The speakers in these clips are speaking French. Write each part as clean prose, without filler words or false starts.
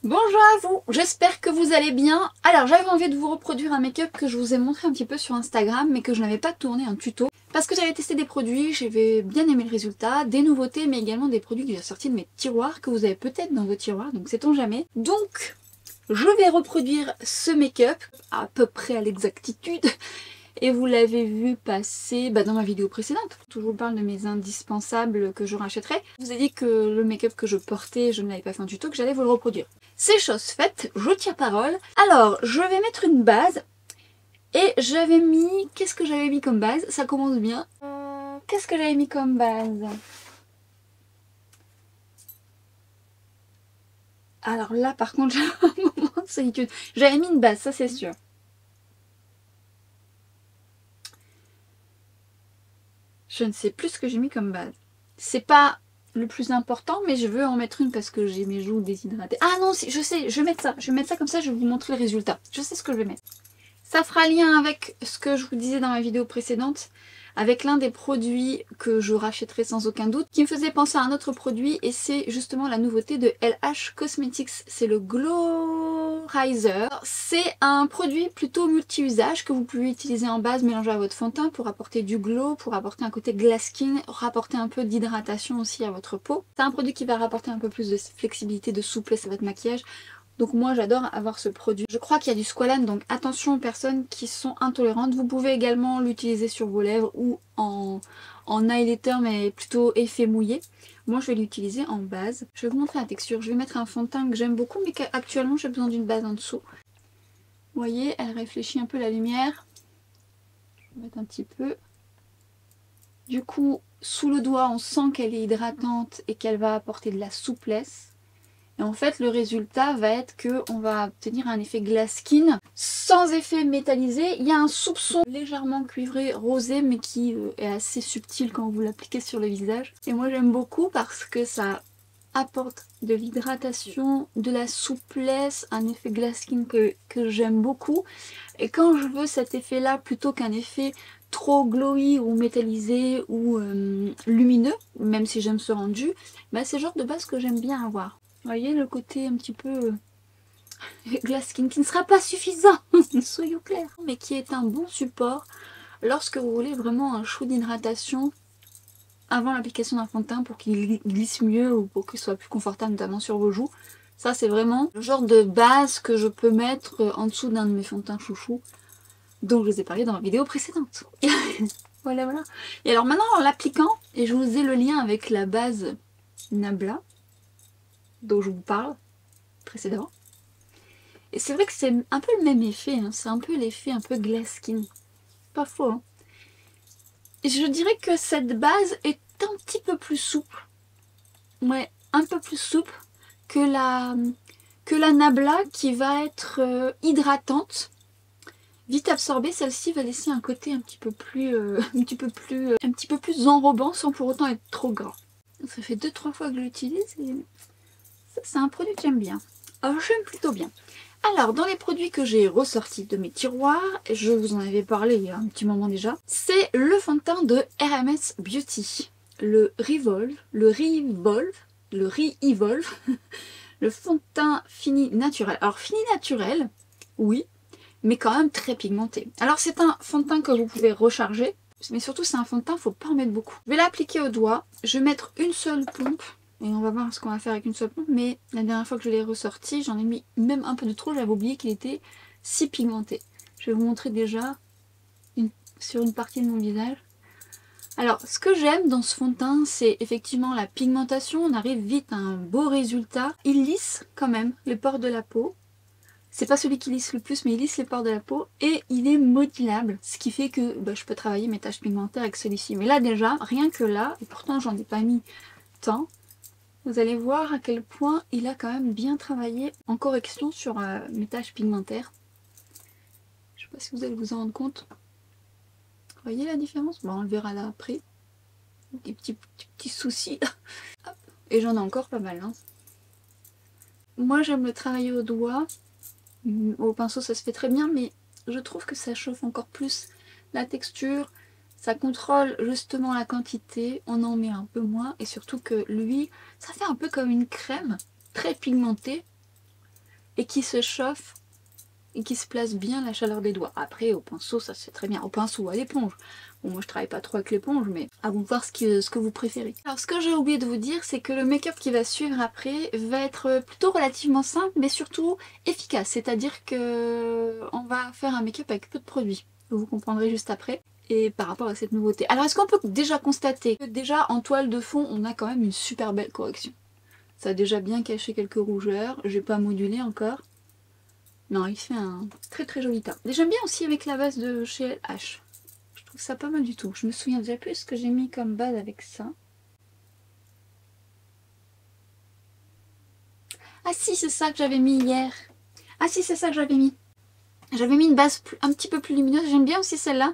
Bonjour à vous, j'espère que vous allez bien. Alors j'avais envie de vous reproduire un make-up que je vous ai montré un petit peu sur Instagram mais que je n'avais pas tourné un tuto. Parce que j'avais testé des produits, j'avais bien aimé le résultat, des nouveautés mais également des produits que j'ai sortis de mes tiroirs, que vous avez peut-être dans vos tiroirs, donc sait-on jamais. Donc je vais reproduire ce make-up à peu près à l'exactitude. Et vous l'avez vu passer dans ma vidéo précédente. Je vous parle de mes indispensables que je rachèterai. Je vous ai dit que le make-up que je portais, je ne l'avais pas fait en tuto, que j'allais vous le reproduire. C'est chose faite, je tiens parole. Alors, je vais mettre une base. Et j'avais mis... Qu'est-ce que j'avais mis comme base? Ça commence bien. Qu'est-ce que j'avais mis comme base? Alors là, par contre, j'ai un moment de solitude. J'avais mis une base, ça c'est sûr. Je ne sais plus ce que j'ai mis comme base. C'est pas le plus important, mais je veux en mettre une parce que j'ai mes joues déshydratées. Ah non, je sais, je vais mettre ça. Je vais mettre ça comme ça, je vais vous montrer le résultat. Je sais ce que je vais mettre. Ça fera lien avec ce que je vous disais dans ma vidéo précédente, avec l'un des produits que je rachèterai sans aucun doute, qui me faisait penser à un autre produit, et c'est justement la nouveauté de LH Cosmetics, c'est le Glowrizer. C'est un produit plutôt multi-usage que vous pouvez utiliser en base, mélanger à votre fond de teint pour apporter du glow, pour apporter un côté glass skin, rapporter un peu d'hydratation aussi à votre peau. C'est un produit qui va rapporter un peu plus de flexibilité, de souplesse à votre maquillage. Donc moi j'adore avoir ce produit. Je crois qu'il y a du squalane, donc attention aux personnes qui sont intolérantes. Vous pouvez également l'utiliser sur vos lèvres ou en highlighter mais plutôt effet mouillé. Moi je vais l'utiliser en base. Je vais vous montrer la texture. Je vais mettre un fond de teint que j'aime beaucoup mais qu'actuellement j'ai besoin d'une base en dessous. Vous voyez, elle réfléchit un peu la lumière. Je vais mettre un petit peu. Du coup, sous le doigt on sent qu'elle est hydratante et qu'elle va apporter de la souplesse. Et en fait, le résultat va être qu'on va obtenir un effet glass skin sans effet métallisé. Il y a un soupçon légèrement cuivré rosé, mais qui est assez subtil quand vous l'appliquez sur le visage. Et moi, j'aime beaucoup parce que ça apporte de l'hydratation, de la souplesse, un effet glass skin que j'aime beaucoup. Et quand je veux cet effet-là, plutôt qu'un effet trop glowy ou métallisé ou lumineux, même si j'aime ce rendu, c'est le genre de base que j'aime bien avoir. Vous voyez le côté un petit peu glass skin qui ne sera pas suffisant, soyons clairs, mais qui est un bon support lorsque vous voulez vraiment un shoot d'hydratation avant l'application d'un fond de teint pour qu'il glisse mieux ou pour qu'il soit plus confortable notamment sur vos joues. Ça c'est vraiment le genre de base que je peux mettre en dessous d'un de mes fonds de teint chouchou dont je vous ai parlé dans ma vidéo précédente. Voilà. Et alors maintenant en l'appliquant, et je vous ai le lien avec la base Nabla dont je vous parle précédemment. Et c'est vrai que c'est un peu le même effet, hein. C'est un peu l'effet un peu glass skin. Pas faux, hein. Et je dirais que cette base est un petit peu plus souple. Ouais, un peu plus souple que la Nabla qui va être hydratante. Vite absorbée, celle-ci va laisser un côté un petit peu plus enrobant sans pour autant être trop gras. Ça fait 2-3 fois que je l'utilise et c'est un produit que j'aime bien. Alors j'aime plutôt bien. Alors, dans les produits que j'ai ressortis de mes tiroirs, je vous en avais parlé il y a un petit moment déjà, c'est le fond de teint de RMS Beauty. Le Revolve, le fond de teint fini naturel. Alors, fini naturel, oui, mais quand même très pigmenté. Alors, c'est un fond de teint que vous pouvez recharger, mais surtout c'est un fond de teint, faut pas en mettre beaucoup. Je vais l'appliquer au doigt, je vais mettre une seule pompe. Et on va voir ce qu'on va faire avec une seule pompe. Mais la dernière fois que je l'ai ressorti, j'en ai mis même un peu de trop. J'avais oublié qu'il était si pigmenté. Je vais vous montrer déjà sur une partie de mon visage. Alors, ce que j'aime dans ce fond de teint, c'est effectivement la pigmentation. On arrive vite à un beau résultat. Il lisse quand même les pores de la peau. C'est pas celui qui lisse le plus, mais il lisse les pores de la peau. Et il est modulable. Ce qui fait que je peux travailler mes taches pigmentaires avec celui-ci. Mais là déjà, rien que là, et pourtant j'en ai pas mis tant, vous allez voir à quel point il a quand même bien travaillé en correction sur mes taches pigmentaires. Je sais pas si vous allez vous en rendre compte. Vous voyez la différence? Bon, on le verra là après. Des petits soucis. Hop. Et j'en ai encore pas mal. Hein. Moi j'aime le travailler au doigt. Au pinceau ça se fait très bien, mais je trouve que ça chauffe encore plus la texture. Ça contrôle justement la quantité, on en met un peu moins et surtout que lui, ça fait un peu comme une crème très pigmentée et qui se chauffe et qui se place bien à la chaleur des doigts. Après, au pinceau, ça c'est très bien. Au pinceau ou à l'éponge. Bon, moi je travaille pas trop avec l'éponge, mais à vous de voir ce que vous préférez. Alors, ce que j'ai oublié de vous dire, c'est que le make-up qui va suivre après va être plutôt relativement simple, mais surtout efficace. C'est-à-dire que on va faire un make-up avec peu de produits. Vous comprendrez juste après. Et par rapport à cette nouveauté. Alors, est-ce qu'on peut déjà constater que déjà en toile de fond, on a quand même une super belle correction. Ça a déjà bien caché quelques rougeurs. J'ai pas modulé encore. Non, il fait un très très joli teint. J'aime bien aussi avec la base de chez LH. Je trouve ça pas mal du tout. Je me souviens déjà plus ce que j'ai mis comme base avec ça. Ah si, c'est ça que j'avais mis hier. Ah si, c'est ça que j'avais mis. J'avais mis une base un petit peu plus lumineuse. J'aime bien aussi celle-là.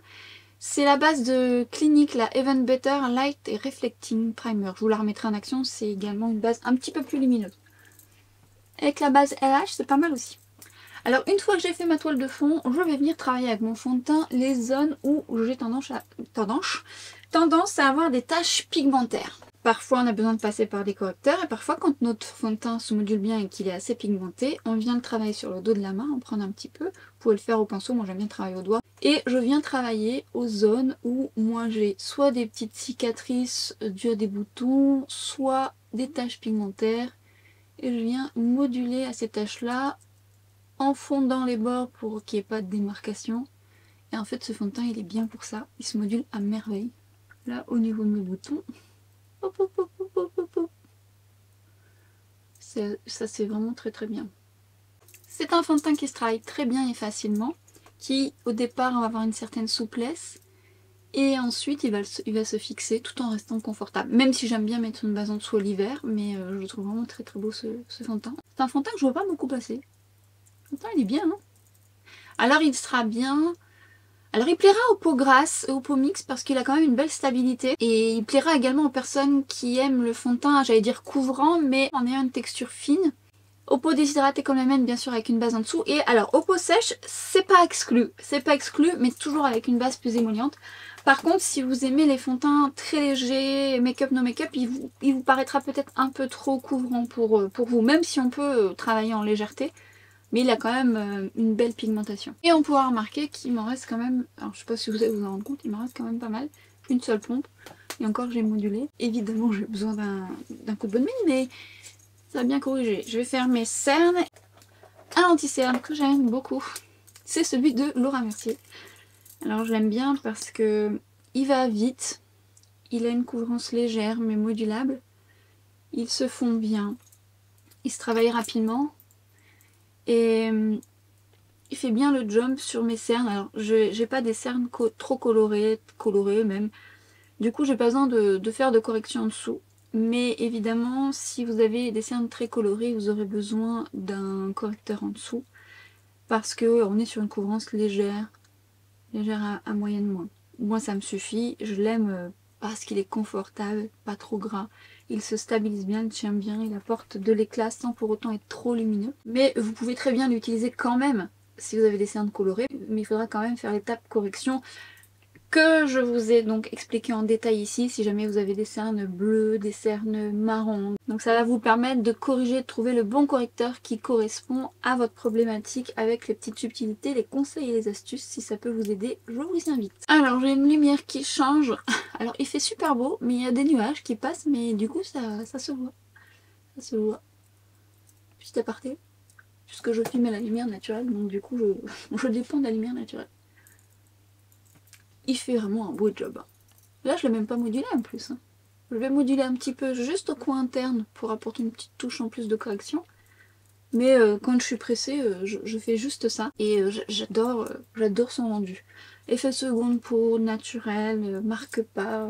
C'est la base de Clinique, la Even Better Light et Reflecting Primer. Je vous la remettrai en action. C'est également une base un petit peu plus lumineuse. Avec la base LH, c'est pas mal aussi. Alors une fois que j'ai fait ma toile de fond, je vais venir travailler avec mon fond de teint les zones où j'ai tendance à avoir des taches pigmentaires. Parfois on a besoin de passer par des correcteurs et parfois quand notre fond de teint se module bien et qu'il est assez pigmenté, on vient le travailler sur le dos de la main, en prendre un petit peu. Vous pouvez le faire au pinceau, moi j'aime bien travailler au doigt. Et je viens travailler aux zones où moi j'ai soit des petites cicatrices dues à des boutons, soit des taches pigmentaires. Et je viens moduler à ces taches là en fondant les bords pour qu'il n'y ait pas de démarcation. Et en fait ce fond de teint il est bien pour ça, il se module à merveille. Là au niveau de mes boutons, hop, hop, hop, hop, hop, hop, hop. Ça c'est vraiment très très bien. C'est un fond de teint qui se travaille très bien et facilement, qui au départ va avoir une certaine souplesse et ensuite il va se fixer tout en restant confortable. Même si j'aime bien mettre une base en dessous l'hiver, mais je le trouve vraiment très très beau ce fond de teint. C'est un fond de teint que je vois pas beaucoup passer. Le fond de teint il est bien, hein. Alors il sera bien. Alors il plaira aux peaux grasses et aux peaux mixtes parce qu'il a quand même une belle stabilité. Et il plaira également aux personnes qui aiment le fond de teint, j'allais dire couvrant, mais en ayant une texture fine. Aux peaux déshydratées comme la mienne, bien sûr avec une base en dessous. Et alors aux peaux sèches, c'est pas exclu. C'est pas exclu, mais toujours avec une base plus émolliente. Par contre, si vous aimez les fonds de teint très légers, make-up, no make-up, il vous paraîtra peut-être un peu trop couvrant pour vous. Même si on peut travailler en légèreté. Mais il a quand même une belle pigmentation. Et on pourra remarquer qu'il m'en reste quand même, alors je sais pas si vous allez vous en rendre compte, il m'en reste quand même pas mal. Une seule pompe. Et encore j'ai modulé. Évidemment j'ai besoin d'un coup de bonne mine, mais ça va bien corriger. Je vais faire mes cernes. Un anti-cerne que j'aime beaucoup, c'est celui de Laura Mercier. Alors je l'aime bien parce que il va vite. Il a une couvrance légère mais modulable. Il se fond bien. Il se travaille rapidement. Et il fait bien le jump sur mes cernes. Alors j'ai pas des cernes trop colorées même. Du coup j'ai pas besoin de faire de correction en dessous. Mais évidemment si vous avez des cernes très colorées, vous aurez besoin d'un correcteur en dessous. Parce que on est sur une couvrance légère à moyenne moins. Moi ça me suffit, je l'aime parce qu'il est confortable, pas trop gras. Il se stabilise bien, il tient bien, il apporte de l'éclat sans pour autant être trop lumineux. Mais vous pouvez très bien l'utiliser quand même si vous avez des cernes colorées, mais il faudra quand même faire l'étape correction que je vous ai donc expliqué en détail ici, si jamais vous avez des cernes bleues, des cernes marron. Donc ça va vous permettre de corriger, de trouver le bon correcteur qui correspond à votre problématique avec les petites subtilités, les conseils et les astuces. Si ça peut vous aider, je vous invite. Alors j'ai une lumière qui change. Alors il fait super beau, mais il y a des nuages qui passent, mais du coup ça se voit. Ça se voit. Petit aparté. Puisque je filme à la lumière naturelle, donc du coup je dépends de la lumière naturelle. Il fait vraiment un beau job. Là je l'ai même pas modulé en plus. Je vais moduler un petit peu juste au coin interne pour apporter une petite touche en plus de correction. Mais quand je suis pressée, je fais juste ça. Et j'adore son rendu. Effet seconde peau, naturel, marque pas,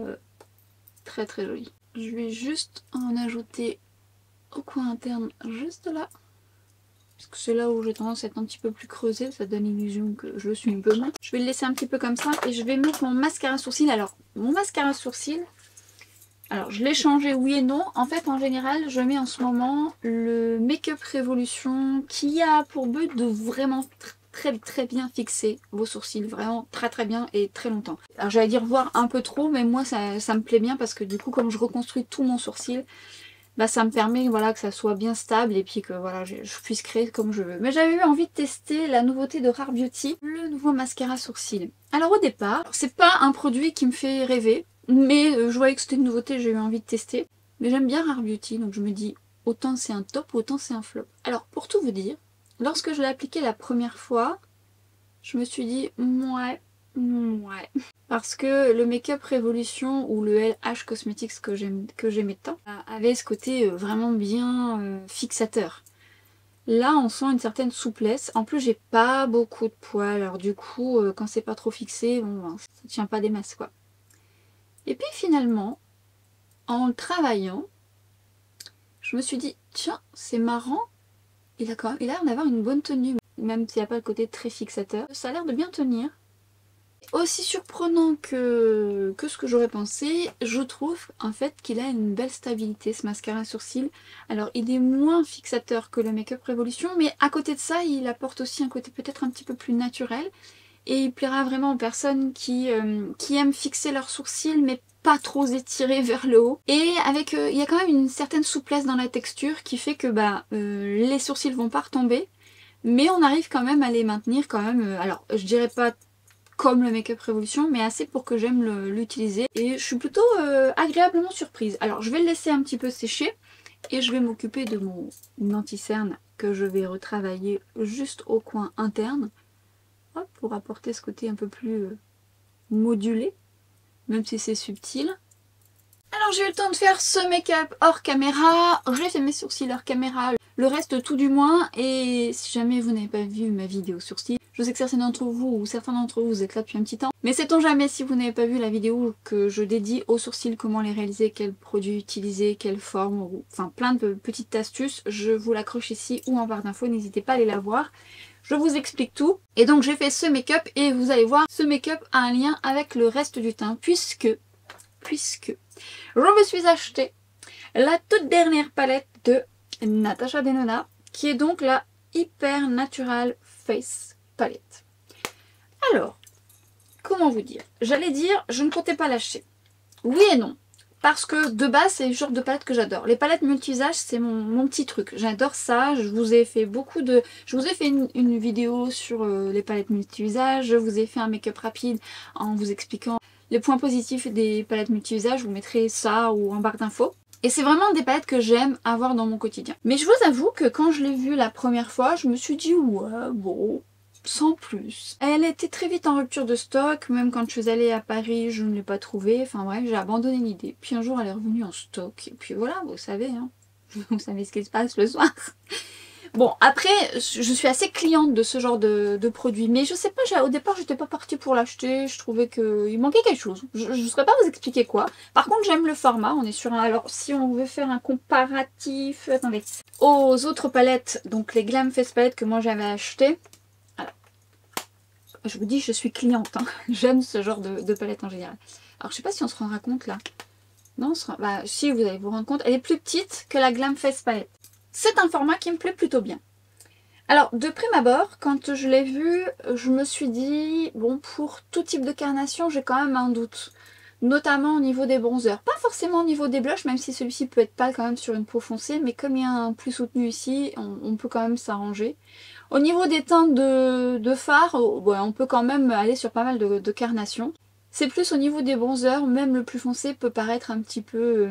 très très joli. Je vais juste en ajouter au coin interne, juste là. Parce que c'est là où j'ai tendance à être un petit peu plus creusée, ça donne l'illusion que je suis un peu moins. Je vais le laisser un petit peu comme ça et je vais mettre mon mascara sourcil. Alors, mon mascara sourcil, alors je l'ai changé oui et non. En fait, en général, je mets en ce moment le Make Up Revolution qui a pour but de vraiment très bien fixer vos sourcils. Vraiment très bien et très longtemps. Alors j'allais dire voir un peu trop, mais moi ça me plaît bien parce que du coup, comme je reconstruis tout mon sourcil, bah ça me permet voilà, que ça soit bien stable et puis que voilà, je puisse créer comme je veux. Mais j'avais eu envie de tester la nouveauté de Rare Beauty, le nouveau mascara sourcil. Alors au départ, c'est pas un produit qui me fait rêver, mais je voyais que c'était une nouveauté, j'ai eu envie de tester. Mais j'aime bien Rare Beauty, donc je me dis autant c'est un top, autant c'est un flop. Alors pour tout vous dire, lorsque je l'ai appliqué la première fois, je me suis dit ouais. Parce que le Make-up Révolution ou le LH Cosmetics que j'aimais tant avait ce côté vraiment bien fixateur. Là on sent une certaine souplesse. En plus j'ai pas beaucoup de poils, alors du coup quand c'est pas trop fixé, bon, ben, ça tient pas des masses quoi. Et puis finalement, en le travaillant, je me suis dit tiens c'est marrant, il a l'air d'avoir une bonne tenue, même s'il n'y a pas le côté très fixateur. Ça a l'air de bien tenir. Aussi surprenant que ce que j'aurais pensé, je trouve en fait qu'il a une belle stabilité ce mascara sourcil. Alors il est moins fixateur que le Make-up Révolution, mais à côté de ça il apporte aussi un côté peut-être un petit peu plus naturel. Et il plaira vraiment aux personnes qui aiment fixer leurs sourcils mais pas trop étirés vers le haut. Et avec il y a quand même une certaine souplesse dans la texture qui fait que les sourcils vont pas retomber. Mais on arrive quand même à les maintenir quand même, alors je dirais pas comme le Make-up Révolution, mais assez pour que j'aime l'utiliser. Et je suis plutôt agréablement surprise. Alors je vais le laisser un petit peu sécher et je vais m'occuper de mon anti-cerne que je vais retravailler juste au coin interne. Hop, pour apporter ce côté un peu plus modulé, même si c'est subtil. Alors j'ai eu le temps de faire ce make-up hors caméra, j'ai fait mes sourcils hors caméra, le reste tout du moins, et si jamais vous n'avez pas vu ma vidéo sourcils, je sais que certains d'entre vous vous êtes là depuis un petit temps, mais sait-on jamais si vous n'avez pas vu la vidéo que je dédie aux sourcils, comment les réaliser, quels produits utiliser, quelle forme, enfin plein de petites astuces, je vous l'accroche ici ou en barre d'infos, n'hésitez pas à aller la voir. Je vous explique tout. Et donc j'ai fait ce make-up et vous allez voir, ce make-up a un lien avec le reste du teint puisque je me suis acheté la toute dernière palette de Natasha Denona qui est donc la Hyper Natural Face Palette. Alors, comment vous dire? J'allais dire, je ne comptais pas l'acheter. Oui et non. Parce que de base, c'est le genre de palette que j'adore. Les palettes multi-usages, c'est mon petit truc. J'adore ça. Je vous ai fait une vidéo sur les palettes multi-usages. Je vous ai fait un make-up rapide en vous expliquant les points positifs des palettes multi-usages. Je vous mettrai ça ou en barre d'infos. Et c'est vraiment des palettes que j'aime avoir dans mon quotidien. Mais je vous avoue que quand je l'ai vue la première fois, je me suis dit ouais, bon, sans plus. Elle était très vite en rupture de stock, même quand je suis allée à Paris, je ne l'ai pas trouvée. Enfin bref, j'ai abandonné l'idée. Puis un jour, elle est revenue en stock. Et puis voilà, vous savez, hein. Vous savez ce qui se passe le soir. Bon, après, je suis assez cliente de ce genre de produit. Mais je sais pas, au départ, j'étais pas partie pour l'acheter. Je trouvais qu'il manquait quelque chose. Je ne saurais pas vous expliquer quoi. Par contre, j'aime le format. On est sur un... Alors, si on veut faire un comparatif... Attendez. Aux autres palettes, donc les Glam Face Palettes que moi j'avais achetées. Je vous dis, je suis cliente, hein. J'aime ce genre de palette en général. Alors je sais pas si on se rendra compte là. Non, bah si, vous allez vous rendre compte. Elle est plus petite que la Glam Face Palette. C'est un format qui me plaît plutôt bien. Alors de prime abord, quand je l'ai vue, je me suis dit, bon, pour tout type de carnation, j'ai quand même un doute. Notamment au niveau des bronzers. Pas forcément au niveau des blushs, même si celui-ci peut être pâle quand même sur une peau foncée. Mais comme il y a un plus soutenu ici, on peut quand même s'arranger. Au niveau des teintes de fard, on peut quand même aller sur pas mal de carnations. C'est plus au niveau des bronzers, même le plus foncé peut paraître un petit peu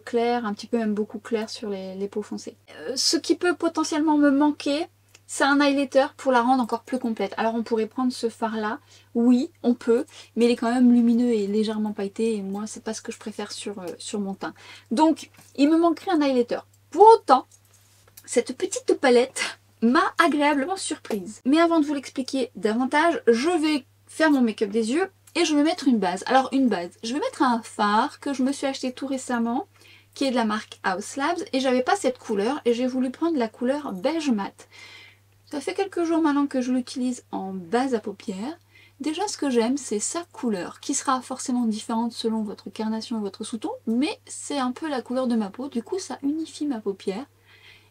clair, un petit peu même beaucoup clair sur les peaux foncées. Ce qui peut potentiellement me manquer, c'est un highlighter pour la rendre encore plus complète. Alors on pourrait prendre ce fard là, oui on peut, mais il est quand même lumineux et légèrement pailleté et moi c'est pas ce que je préfère sur mon teint. Donc il me manquerait un highlighter. Pour autant, cette petite palette m'a agréablement surprise. Mais avant de vous l'expliquer davantage, je vais faire mon make-up des yeux et je vais mettre une base. Alors une base, je vais mettre un fard que je me suis acheté tout récemment, qui est de la marque Haus Labs, et j'avais pas cette couleur et j'ai voulu prendre la couleur beige mat. Ça fait quelques jours maintenant que je l'utilise en base à paupières. Déjà ce que j'aime c'est sa couleur, qui sera forcément différente selon votre carnation et votre sous-ton, mais c'est un peu la couleur de ma peau, du coup ça unifie ma paupière.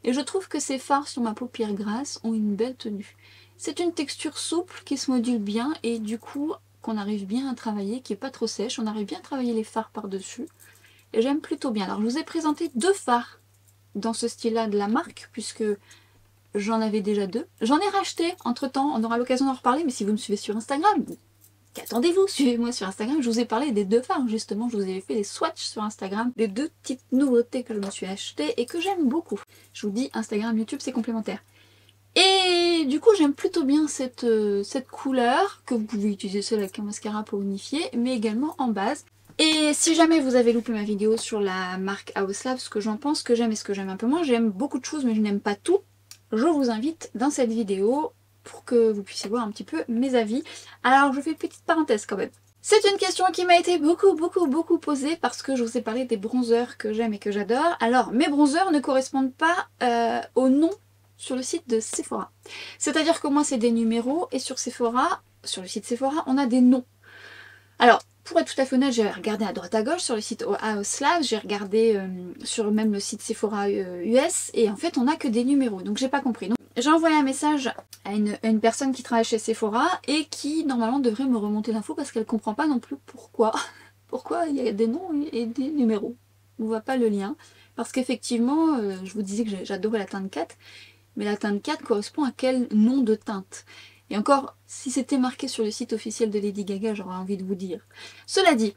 Et je trouve que ces fards sur ma paupière grasse ont une belle tenue. C'est une texture souple qui se module bien et du coup qu'on arrive bien à travailler, qui n'est pas trop sèche. On arrive bien à travailler les fards par-dessus. et j'aime plutôt bien. Alors je vous ai présenté 2 fards dans ce style-là de la marque, puisque j'en avais déjà 2. J'en ai racheté entre temps, on aura l'occasion d'en reparler, mais si vous me suivez sur Instagram, qu'attendez-vous? Suivez-moi sur Instagram, je vous ai parlé des 2 fards justement, je vous ai fait les swatchs sur Instagram, des 2 petites nouveautés que je me suis achetées et que j'aime beaucoup. Je vous dis, Instagram, YouTube, c'est complémentaire. Et du coup j'aime plutôt bien cette couleur, que vous pouvez utiliser seule avec un mascara pour unifier, mais également en base. Et si jamais vous avez loupé ma vidéo sur la marque House Lab, ce que j'en pense, ce que j'aime et ce que j'aime un peu moins, j'aime beaucoup de choses mais je n'aime pas tout, je vous invite dans cette vidéo pour que vous puissiez voir un petit peu mes avis. Alors je fais une petite parenthèse quand même. C'est une question qui m'a été beaucoup posée parce que je vous ai parlé des bronzers que j'aime et que j'adore. Alors mes bronzers ne correspondent pas au nom sur le site de Sephora. C'est-à-dire que moi c'est des numéros et sur Sephora, sur le site Sephora, on a des noms. Alors pour être tout à fait honnête, j'ai regardé à droite à gauche sur le site House Lab, j'ai regardé sur même le site Sephora US et en fait on a que des numéros, donc j'ai pas compris. Donc j'ai envoyé un message à une personne qui travaille chez Sephora et qui normalement devrait me remonter l'info parce qu'elle comprend pas non plus pourquoi. Pourquoi il y a des noms et des numéros. On voit pas le lien. Parce qu'effectivement, je vous disais que j'adorais la teinte 4, mais la teinte 4 correspond à quel nom de teinte? Et encore, si c'était marqué sur le site officiel de Lady Gaga, j'aurais envie de vous dire. Cela dit,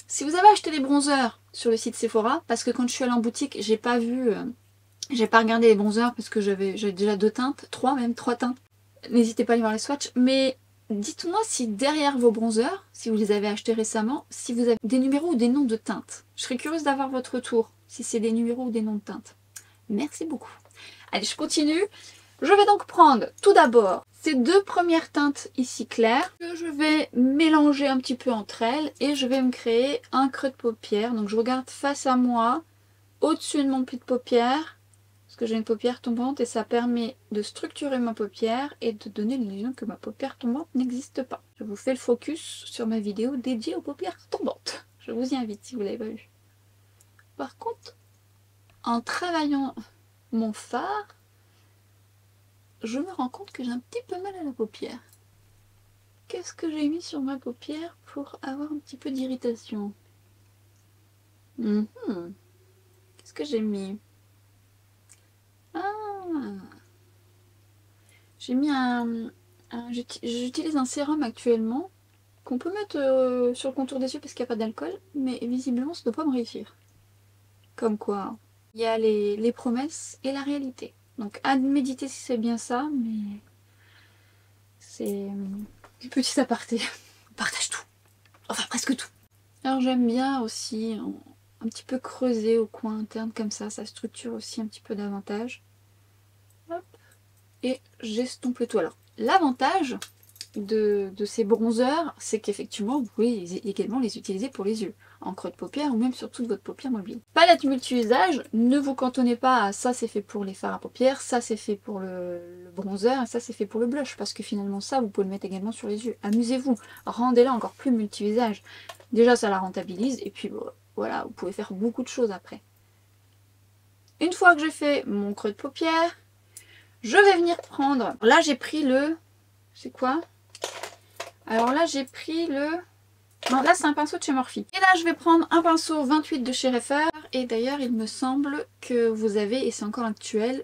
si vous avez acheté des bronzers sur le site Sephora, parce que quand je suis allée en boutique, j'ai pas vu, j'ai pas regardé les bronzers parce que j'avais déjà 2 teintes, 3 même, 3 teintes. N'hésitez pas à aller voir les swatchs, mais dites-moi si derrière vos bronzers, si vous les avez achetés récemment, si vous avez des numéros ou des noms de teintes. Je serais curieuse d'avoir votre retour, si c'est des numéros ou des noms de teintes. Merci beaucoup. Allez, je continue. Je vais donc prendre tout d'abord ces 2 premières teintes ici claires que je vais mélanger un petit peu entre elles et je vais me créer un creux de paupière. Donc je regarde face à moi, au-dessus de mon pli de paupière, parce que j'ai une paupière tombante et ça permet de structurer ma paupière et de donner l'illusion que ma paupière tombante n'existe pas. Je vous fais le focus sur ma vidéo dédiée aux paupières tombantes. Je vous y invite si vous ne l'avez pas vu. Par contre, en travaillant mon fard, je me rends compte que j'ai un petit peu mal à la paupière. Qu'est-ce que j'ai mis sur ma paupière pour avoir un petit peu d'irritation? Qu'est-ce que j'ai mis? Ah, j'ai mis j'utilise un sérum actuellement qu'on peut mettre sur le contour des yeux parce qu'il n'y a pas d'alcool, mais visiblement ça ne doit pas me réussir. Comme quoi, il y a les promesses et la réalité. Donc à méditer si c'est bien ça, mais c'est une petite aparté. On partage tout. Enfin presque tout. Alors j'aime bien aussi un petit peu creuser au coin interne comme ça structure aussi un petit peu davantage. Hop. Et j'estompe le tout. Alors l'avantage de ces bronzers, c'est qu'effectivement vous pouvez également les utiliser pour les yeux, en creux de paupière ou même sur toute votre paupière mobile. Palette multi-usage, ne vous cantonnez pas à ça c'est fait pour les fards à paupières, ça c'est fait pour le bronzer, et ça c'est fait pour le blush, parce que finalement ça vous pouvez le mettre également sur les yeux. Amusez-vous, rendez-la encore plus multi-usage. Déjà ça la rentabilise, et puis voilà, vous pouvez faire beaucoup de choses après. Une fois que j'ai fait mon creux de paupière, je vais venir prendre, là j'ai pris le, c'est quoi? Alors là j'ai pris le... Non, là c'est un pinceau de chez Morphe. Et là je vais prendre un pinceau 28 de chez Reifer. Et d'ailleurs il me semble que vous avez, et c'est encore actuel,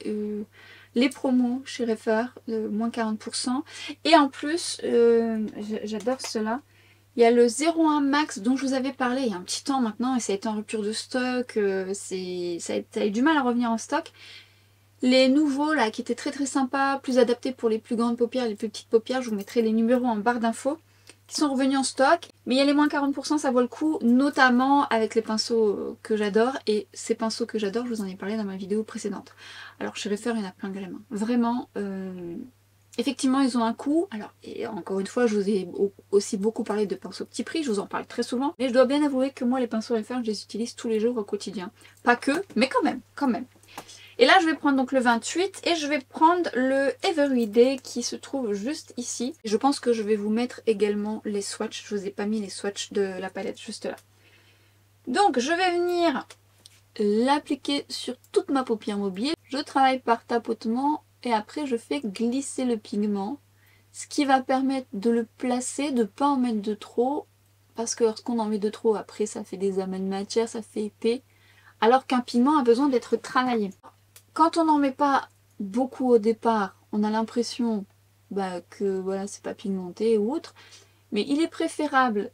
les promos chez Reifer, moins 40%. Et en plus, j'adore cela, il y a le 01 Max dont je vous avais parlé il y a un petit temps maintenant. Et ça a été en rupture de stock, ça a eu du mal à revenir en stock. Les nouveaux là qui étaient très sympas, plus adaptés pour les plus grandes paupières, les plus petites paupières, je vous mettrai les numéros en barre d'infos, qui sont revenus en stock. Mais il y a les moins 40%, ça vaut le coup, notamment avec les pinceaux que j'adore. Et ces pinceaux que j'adore, je vous en ai parlé dans ma vidéo précédente. Alors chez Reifer, il y en a plein de les mains. Vraiment, effectivement, ils ont un coût. Alors, et encore une fois, je vous ai aussi beaucoup parlé de pinceaux petit prix, je vous en parle très souvent. Mais je dois bien avouer que moi, les pinceaux Reifer, je les utilise tous les jours au quotidien. Pas que, mais quand même, quand même. Et là je vais prendre donc le 28 et je vais prendre le Everyday qui se trouve juste ici. Je pense que je vais vous mettre également les swatchs, je vous ai pas mis les swatchs de la palette juste là. Donc je vais venir l'appliquer sur toute ma paupière mobile. Je travaille par tapotement et après je fais glisser le pigment. Ce qui va permettre de le placer, de ne pas en mettre de trop. Parce que lorsqu'on en met de trop, après ça fait des amas de matière, ça fait épais. alors qu'un pigment a besoin d'être travaillé. Quand on n'en met pas beaucoup au départ, on a l'impression que voilà, c'est pas pigmenté ou autre, mais il est préférable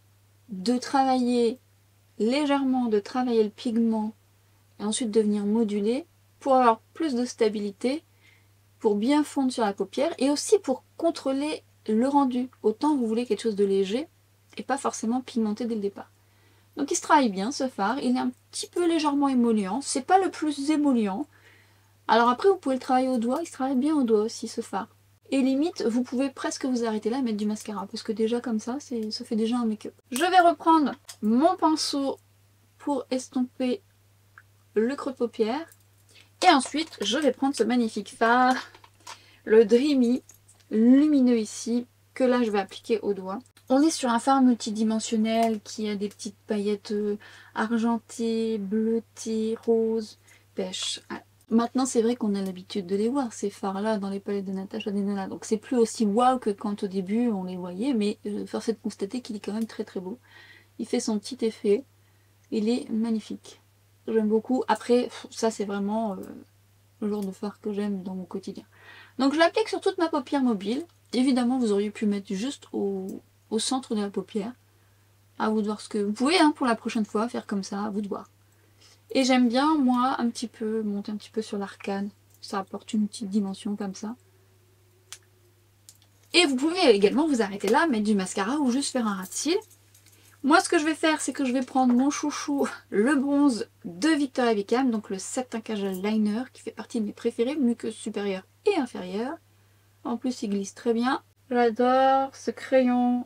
de travailler légèrement, de travailler le pigment et ensuite de venir moduler pour avoir plus de stabilité, pour bien fondre sur la paupière et aussi pour contrôler le rendu. Autant vous voulez quelque chose de léger et pas forcément pigmenté dès le départ. Donc il se travaille bien ce fard, il est un petit peu légèrement émollient, c'est pas le plus émollient. Alors après vous pouvez le travailler au doigt, il se travaille bien au doigt aussi ce fard. Et limite vous pouvez presque vous arrêter là et mettre du mascara parce que déjà comme ça fait déjà un make-up. Je vais reprendre mon pinceau pour estomper le creux de paupière. Et ensuite je vais prendre ce magnifique fard, le Dreamy, lumineux ici, que là je vais appliquer au doigt. On est sur un fard multidimensionnel qui a des petites paillettes argentées, bleutées, roses, pêche. Maintenant c'est vrai qu'on a l'habitude de les voir ces fards là dans les palettes de Natasha Denona, donc c'est plus aussi waouh que quand au début on les voyait, mais force est de constater qu'il est quand même très très beau. Il fait son petit effet, il est magnifique. J'aime beaucoup. Après ça c'est vraiment le genre de fard que j'aime dans mon quotidien. Donc je l'applique sur toute ma paupière mobile. Évidemment vous auriez pu mettre juste au centre de la paupière. À vous de voir ce que vous pouvez pour la prochaine fois faire comme ça, à vous de voir. Et j'aime bien moi un petit peu monter un petit peu sur l'arcade. Ça apporte une petite dimension comme ça. Et vous pouvez également vous arrêter là, mettre du mascara ou juste faire un ras de cils. Moi ce que je vais faire c'est que je vais prendre mon chouchou, le bronze de Victoria Beckham, donc le Satin Casual Liner qui fait partie de mes préférés, muqueuse supérieure et inférieure. En plus il glisse très bien. J'adore ce crayon,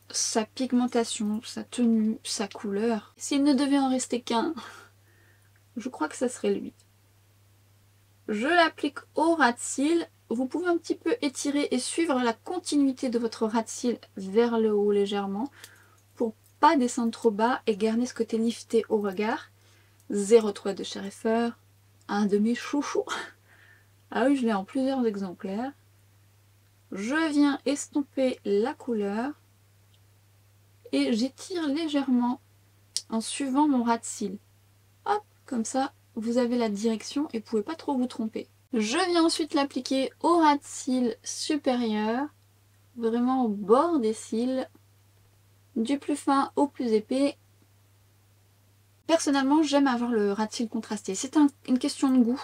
sa pigmentation, sa tenue, sa couleur. S'il ne devait en rester qu'un, je crois que ça serait lui. Je l'applique au ras de cils. Vous pouvez un petit peu étirer et suivre la continuité de votre ras de cils vers le haut légèrement pour pas descendre trop bas et garder ce côté lifté au regard. 03 de chez Reifer, un de mes chouchous. Ah oui, je l'ai en plusieurs exemplaires. Je viens estomper la couleur et j'étire légèrement en suivant mon ras de cils. Hop, comme ça, vous avez la direction et vous ne pouvez pas trop vous tromper. Je viens ensuite l'appliquer au ras de cils supérieur, vraiment au bord des cils, du plus fin au plus épais. Personnellement, j'aime avoir le ras de cils contrasté. C'est une question de goût.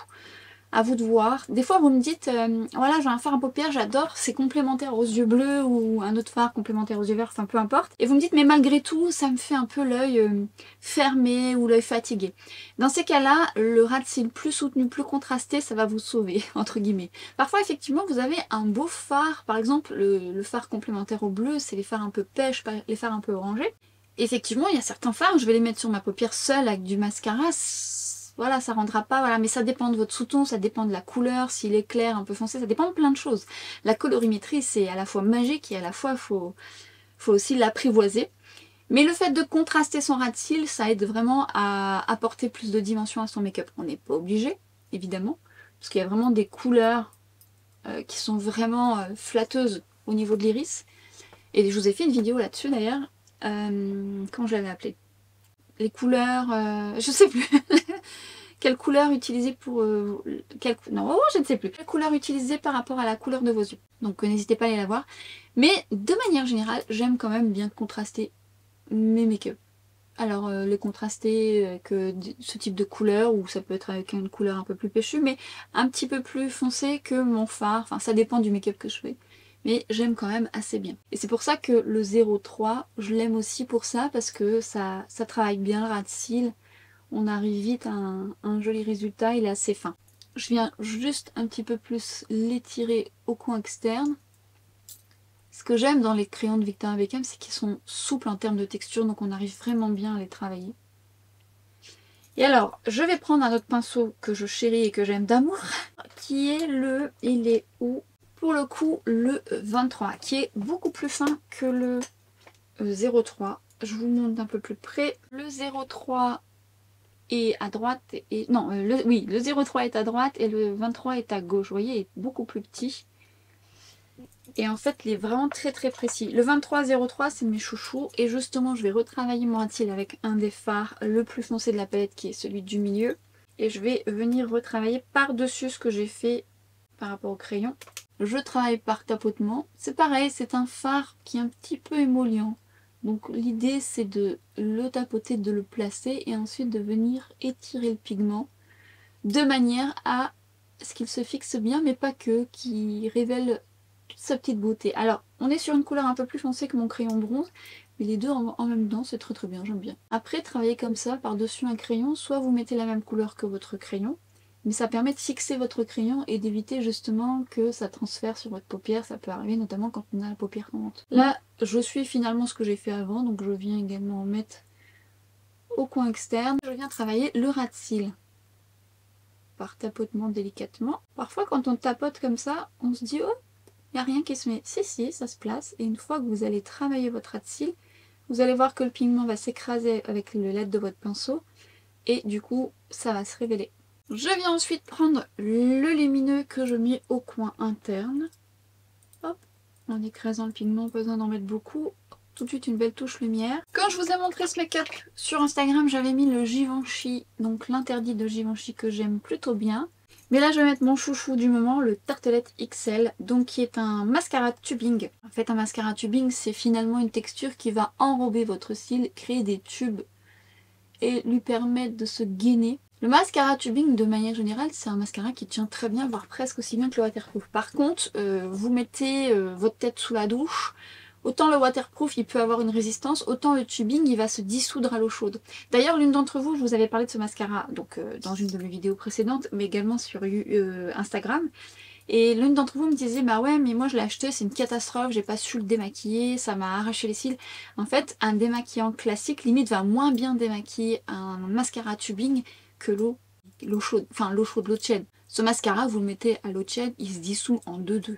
À vous de voir. Des fois vous me dites voilà j'ai un fard à paupières, j'adore, c'est complémentaire aux yeux bleus ou un autre fard complémentaire aux yeux verts, enfin peu importe. Et vous me dites mais malgré tout ça me fait un peu l'œil fermé ou l'œil fatigué. Dans ces cas-là, le ras de cils plus soutenu, plus contrasté, ça va vous sauver entre guillemets. Parfois effectivement vous avez un beau fard, par exemple le fard complémentaire au bleu, c'est les fards un peu pêche, les fards un peu orangés. Effectivement il y a certains fards, je vais les mettre sur ma paupière seule avec du mascara. Voilà, ça rendra pas, voilà, mais ça dépend de votre sous-ton, ça dépend de la couleur, s'il est clair, un peu foncé, ça dépend de plein de choses. La colorimétrie, c'est à la fois magique et à la fois, faut aussi l'apprivoiser. Mais le fait de contraster son ras de cils, ça aide vraiment à apporter plus de dimension à son make-up. On n'est pas obligé, évidemment, parce qu'il y a vraiment des couleurs qui sont vraiment flatteuses au niveau de l'iris. Et je vous ai fait une vidéo là-dessus d'ailleurs, comment je l'avais appelé ? Les couleurs, je sais plus. Quelle couleur utiliser pour... non, je ne sais plus. Quelle couleur utiliser par rapport à la couleur de vos yeux. Donc n'hésitez pas à aller la voir. Mais de manière générale, j'aime quand même bien contraster mes make-up. Alors les contraster avec ce type de couleur, ou ça peut être avec une couleur un peu plus péchue, mais un petit peu plus foncé que mon fard. Enfin ça dépend du make-up que je fais. Mais j'aime quand même assez bien. Et c'est pour ça que le 03, je l'aime aussi pour ça, parce que ça travaille bien le ras de cils. On arrive vite à un joli résultat, il est assez fin. Je viens juste un petit peu plus l'étirer au coin externe. Ce que j'aime dans les crayons de Victoria Beckham, c'est qu'ils sont souples en termes de texture, donc on arrive vraiment bien à les travailler. Et alors, je vais prendre un autre pinceau que je chéris et que j'aime d'amour, qui est il est où ? Pour le coup, le 23, qui est beaucoup plus fin que le 03. Je vous montre d'un peu plus près. Le 03 est à droite, et non, oui, le 03 est à droite et le 23 est à gauche. Vous voyez, il est beaucoup plus petit. Et en fait, il est vraiment très très précis. Le 2303, c'est mes chouchous. Et justement, je vais retravailler mon rat de cils avec un des fards le plus foncé de la palette, qui est celui du milieu. Et je vais venir retravailler par-dessus ce que j'ai fait par rapport au crayon. Je travaille par tapotement. C'est pareil, c'est un fard qui est un petit peu émollient. Donc l'idée, c'est de le tapoter, de le placer et ensuite de venir étirer le pigment de manière à ce qu'il se fixe bien, mais pas que, qui révèle toute sa petite beauté. Alors, on est sur une couleur un peu plus foncée que mon crayon bronze, mais les deux en même temps, c'est très très bien, j'aime bien. Après, travailler comme ça, par-dessus un crayon, soit vous mettez la même couleur que votre crayon, mais ça permet de fixer votre crayon et d'éviter justement que ça transfère sur votre paupière. Ça peut arriver notamment quand on a la paupière tombante. Là, je suis finalement ce que j'ai fait avant, donc je viens également en mettre au coin externe. Je viens travailler le ras de cils par tapotement délicatement. Parfois quand on tapote comme ça, on se dit oh, il n'y a rien qui se met. Si, ça se place. Et une fois que vous allez travailler votre ras de cils, vous allez voir que le pigment va s'écraser avec le LED de votre pinceau. Et du coup, ça va se révéler. Je viens ensuite prendre le lumineux que je mets au coin interne. Hop, en écrasant le pigment, pas besoin d'en mettre beaucoup. Tout de suite une belle touche lumière. Quand je vous ai montré ce make-up sur Instagram, j'avais mis le Givenchy, donc l'interdit de Givenchy que j'aime plutôt bien. Mais là je vais mettre mon chouchou du moment, le Tartelette XL, donc qui est un mascara tubing. En fait un mascara tubing c'est finalement une texture qui va enrober votre cil, créer des tubes et lui permettre de se gainer. Le mascara tubing de manière générale c'est un mascara qui tient très bien, voire presque aussi bien que le waterproof. Par contre vous mettez votre tête sous la douche, autant le waterproof il peut avoir une résistance, autant le tubing il va se dissoudre à l'eau chaude. D'ailleurs l'une d'entre vous, je vous avais parlé de ce mascara donc dans une de mes vidéos précédentes, mais également sur Instagram. Et l'une d'entre vous me disait bah ouais mais moi je l'ai acheté, c'est une catastrophe, j'ai pas su le démaquiller, ça m'a arraché les cils. En fait un démaquillant classique limite va moins bien démaquiller un mascara tubing que l'eau chaude, enfin l'eau chaude, l'eau tiède. Ce mascara vous le mettez à l'eau tiède, il se dissout en 2-2.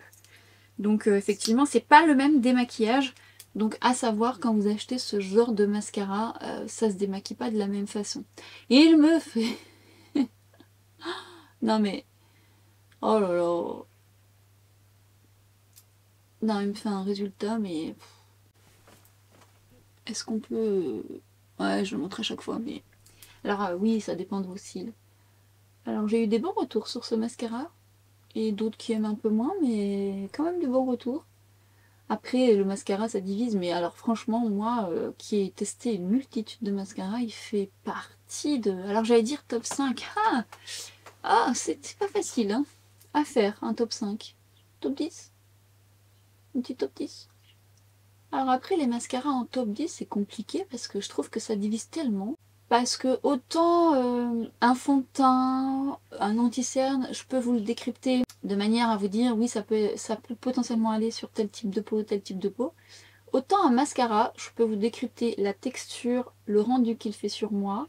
Donc effectivement c'est pas le même démaquillage. Donc à savoir quand vous achetez ce genre de mascara, ça se démaquille pas de la même façon. Et il me fait... non mais... oh là là... non il me fait un résultat mais... est-ce qu'on peut... ouais je le montre à chaque fois mais... alors oui ça dépend de vos cils. Alors j'ai eu des bons retours sur ce mascara. Et d'autres qui aiment un peu moins mais quand même de bons retours. Après, le mascara, ça divise, mais alors franchement, moi, qui ai testé une multitude de mascaras, il fait partie de... alors j'allais dire top 5. C'est pas facile hein, à faire, un top 5. Top 10. Un petit top 10. Alors après, les mascaras en top 10, c'est compliqué parce que je trouve que ça divise tellement. Parce que autant un fond de teint, un anti-cerne, je peux vous le décrypter de manière à vous dire oui ça peut potentiellement aller sur tel type de peau, tel type de peau. Autant un mascara, je peux vous décrypter la texture, le rendu qu'il fait sur moi,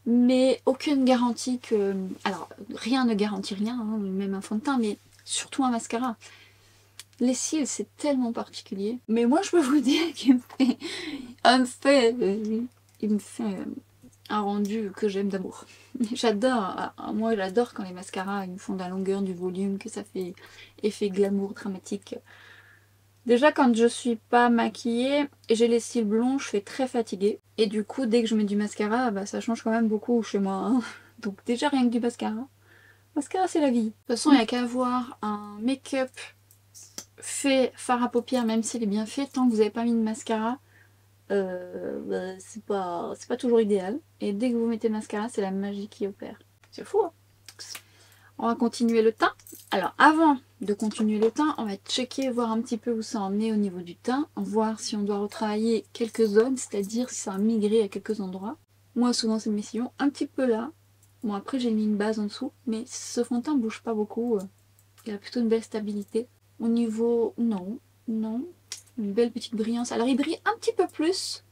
mais aucune garantie que... alors rien ne garantit rien, hein, même un fond de teint, mais surtout un mascara. Les cils c'est tellement particulier, mais moi je peux vous dire qu'il me fait un rendu que j'aime d'amour. J'adore, moi j'adore quand les mascaras ils me font de la longueur, du volume, que ça fait effet glamour dramatique. Déjà quand je suis pas maquillée et j'ai les cils blonds, je fais très fatiguée. Et du coup dès que je mets du mascara, bah, ça change quand même beaucoup chez moi. Hein. Donc déjà rien que du mascara. Mascara c'est la vie. De toute façon il n'y a qu'à avoir un make-up fait fard à paupières, même s'il est bien fait, tant que vous n'avez pas mis de mascara. Bah, c'est pas toujours idéal. Et dès que vous mettez le mascara, c'est la magie qui opère. C'est fou hein. On va continuer le teint. Alors avant de continuer le teint, on va checker, voir un petit peu où ça en est au niveau du teint, voir si on doit retravailler quelques zones, c'est-à-dire si ça a migré à quelques endroits. Moi souvent c'est mes sillons, un petit peu là. Bon après j'ai mis une base en dessous, mais ce fond de teint bouge pas beaucoup. Il a plutôt une belle stabilité. Au niveau... non, une belle petite brillance. Alors il brille un petit peu plus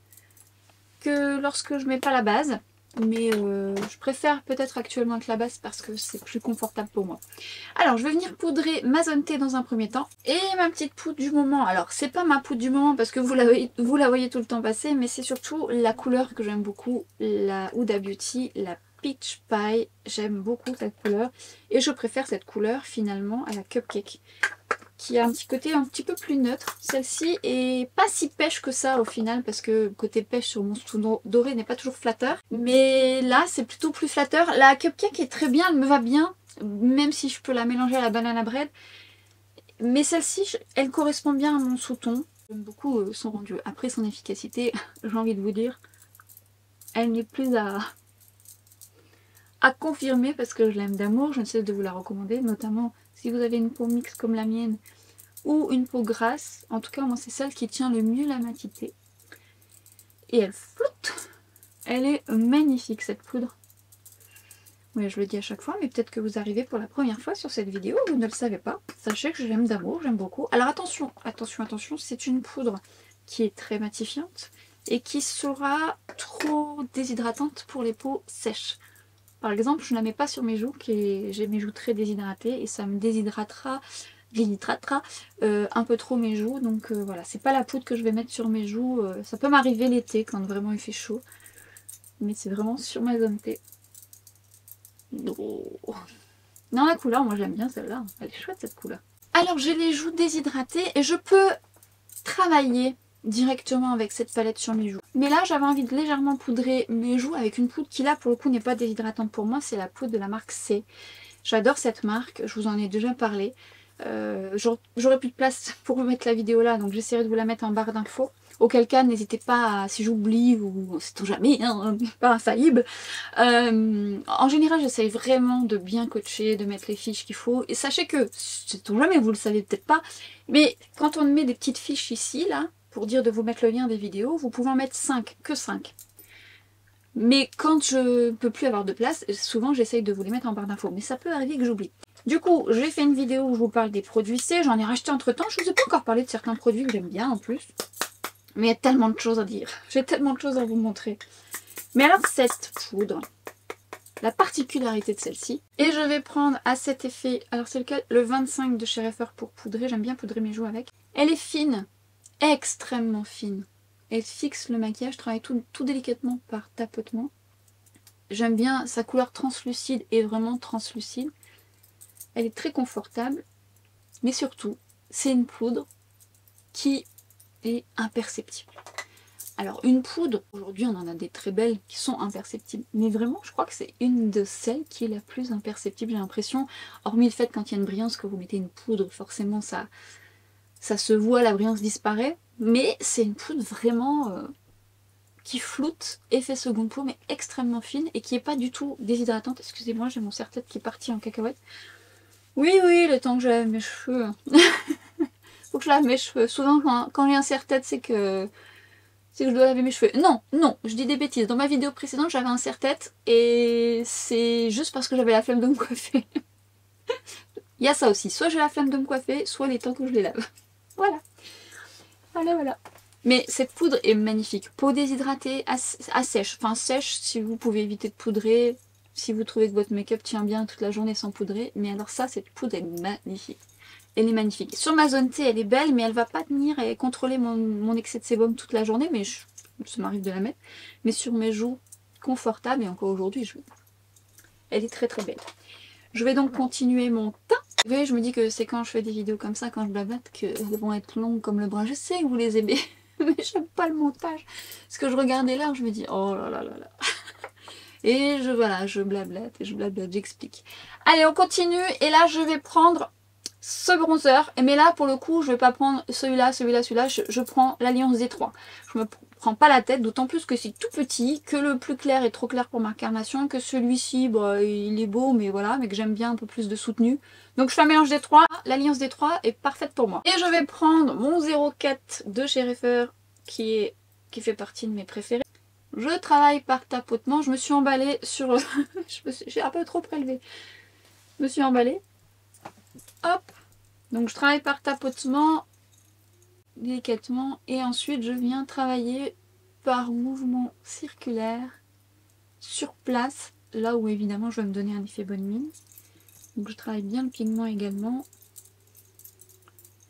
que lorsque je mets pas la base. Mais je préfère peut-être actuellement avec la base parce que c'est plus confortable pour moi. Alors je vais venir poudrer ma zone T dans un premier temps. Et ma petite poudre du moment. Alors c'est pas ma poudre du moment parce que vous la voyez tout le temps passer. Mais c'est surtout la couleur que j'aime beaucoup. La Huda Beauty, la Peach Pie. J'aime beaucoup cette couleur. Et je préfère cette couleur finalement à la Cupcake. qui a un petit côté un petit peu plus neutre. Celle-ci est pas si pêche que ça au final, parce que le côté pêche sur mon sous doré n'est pas toujours flatteur. Mais là, c'est plutôt plus flatteur. La Cupcake est très bien, elle me va bien, même si je peux la mélanger à la banana bread. Mais celle-ci, elle correspond bien à mon sous-ton. J'aime beaucoup son rendu. Après, son efficacité, j'ai envie de vous dire, elle n'est plus à confirmer parce que je l'aime d'amour. Je ne cesse de vous la recommander, notamment si vous avez une peau mixte comme la mienne ou une peau grasse. En tout cas, moi, c'est celle qui tient le mieux la matité. Et elle flotte. Elle est magnifique, cette poudre. Oui, je le dis à chaque fois, mais peut-être que vous arrivez pour la première fois sur cette vidéo, vous ne le savez pas. Sachez que je l'aime d'amour, j'aime beaucoup. Alors attention, attention, attention, c'est une poudre qui est très matifiante et qui sera trop déshydratante pour les peaux sèches. Par exemple, je ne la mets pas sur mes joues, j'ai mes joues très déshydratées et ça me déshydratera un peu trop mes joues. Donc voilà, c'est pas la poudre que je vais mettre sur mes joues. Ça peut m'arriver l'été quand vraiment il fait chaud. Mais c'est vraiment sur ma zone T. Oh. Non, la couleur, moi j'aime bien celle-là. Elle est chouette cette couleur. Alors j'ai les joues déshydratées et je peux travailler directement avec cette palette sur mes joues. Mais là j'avais envie de légèrement poudrer mes joues avec une poudre qui là pour le coup n'est pas déshydratante pour moi. C'est la poudre de la marque C. J'adore cette marque, je vous en ai déjà parlé. J'aurais plus de place pour vous mettre la vidéo là, donc j'essaierai de vous la mettre en barre d'infos. Auquel cas, n'hésitez pas, si j'oublie ou c'est jamais, hein, pas infaillible. En général, j'essaye vraiment de bien coacher, de mettre les fiches qu'il faut. Et sachez que, c'est jamais, vous le savez peut-être pas, mais quand on met des petites fiches ici, là, pour dire de vous mettre le lien des vidéos, vous pouvez en mettre 5, que 5. Mais quand je peux plus avoir de place, souvent j'essaye de vous les mettre en barre d'infos. Mais ça peut arriver que j'oublie. Du coup, j'ai fait une vidéo où je vous parle des produits C. J'en ai racheté entre temps. Je ne vous ai pas encore parlé de certains produits que j'aime bien en plus. Mais il y a tellement de choses à dire. J'ai tellement de choses à vous montrer. Mais alors cette poudre, la particularité de celle-ci. Et je vais prendre à cet effet, alors c'est lequel? Le 25 de chez Refer pour poudrer. J'aime bien poudrer mes joues avec. Elle est fine. Extrêmement fine. Elle fixe le maquillage. Je travaille tout délicatement par tapotement. J'aime bien sa couleur translucide et vraiment translucide. Elle est très confortable. Mais surtout, c'est une poudre qui est imperceptible. Alors une poudre, aujourd'hui on en a des très belles qui sont imperceptibles, mais vraiment je crois que c'est une de celles qui est la plus imperceptible, j'ai l'impression, hormis le fait quand il y a une brillance que vous mettez une poudre, forcément ça se voit, la brillance disparaît, mais c'est une poudre vraiment qui floute, effet seconde peau, mais extrêmement fine et qui n'est pas du tout déshydratante. Excusez-moi, j'ai mon serre-tête qui est parti en cacahuète. Oui, le temps que je lave mes cheveux. Faut que je lave mes cheveux. Souvent quand j'ai un serre-tête, c'est que je dois laver mes cheveux. Non, je dis des bêtises. Dans ma vidéo précédente, j'avais un serre-tête et c'est juste parce que j'avais la flemme de me coiffer. Il y a ça aussi. Soit j'ai la flemme de me coiffer, soit les temps que je les lave. Voilà. Voilà. Mais cette poudre est magnifique. Peau déshydratée, à sèche. Enfin sèche si vous pouvez éviter de poudrer. Si vous trouvez que votre make-up tient bien toute la journée sans poudrer. Mais alors ça, cette poudre est magnifique. Elle est magnifique. Sur ma zone T, elle est belle, mais elle va pas tenir et contrôler mon excès de sébum toute la journée, mais ça m'arrive de la mettre. Mais sur mes joues, confortable, et encore aujourd'hui, elle est très très belle. Je vais donc continuer mon teint. Vous voyez, je me dis que c'est quand je fais des vidéos comme ça, quand je blablate, qu'elles vont être longues comme le bras. Je sais que vous les aimez, mais j'aime pas le montage. Parce que je regardais là, je me dis, oh là là là là. Et je blablate, j'explique. Allez, on continue, et là, je vais prendre ce bronzer, mais là pour le coup je vais pas prendre celui-là, je prends l'Alliance des Trois. Je me prends pas la tête, d'autant plus que c'est tout petit, que le plus clair est trop clair pour ma carnation, que celui-ci bah, il est beau mais voilà, mais que j'aime bien un peu plus de soutenu. Donc je fais un mélange des trois, l'Alliance des Trois est parfaite pour moi. Et je vais prendre mon 04 de chez Refer qui fait partie de mes préférés. Je travaille par tapotement, je me suis emballée sur... j'ai un peu trop prélevé. Je me suis emballée. Hop, donc je travaille par tapotement délicatement et ensuite je viens travailler par mouvement circulaire sur place, là où évidemment je vais me donner un effet bonne mine. Donc je travaille bien le pigment également.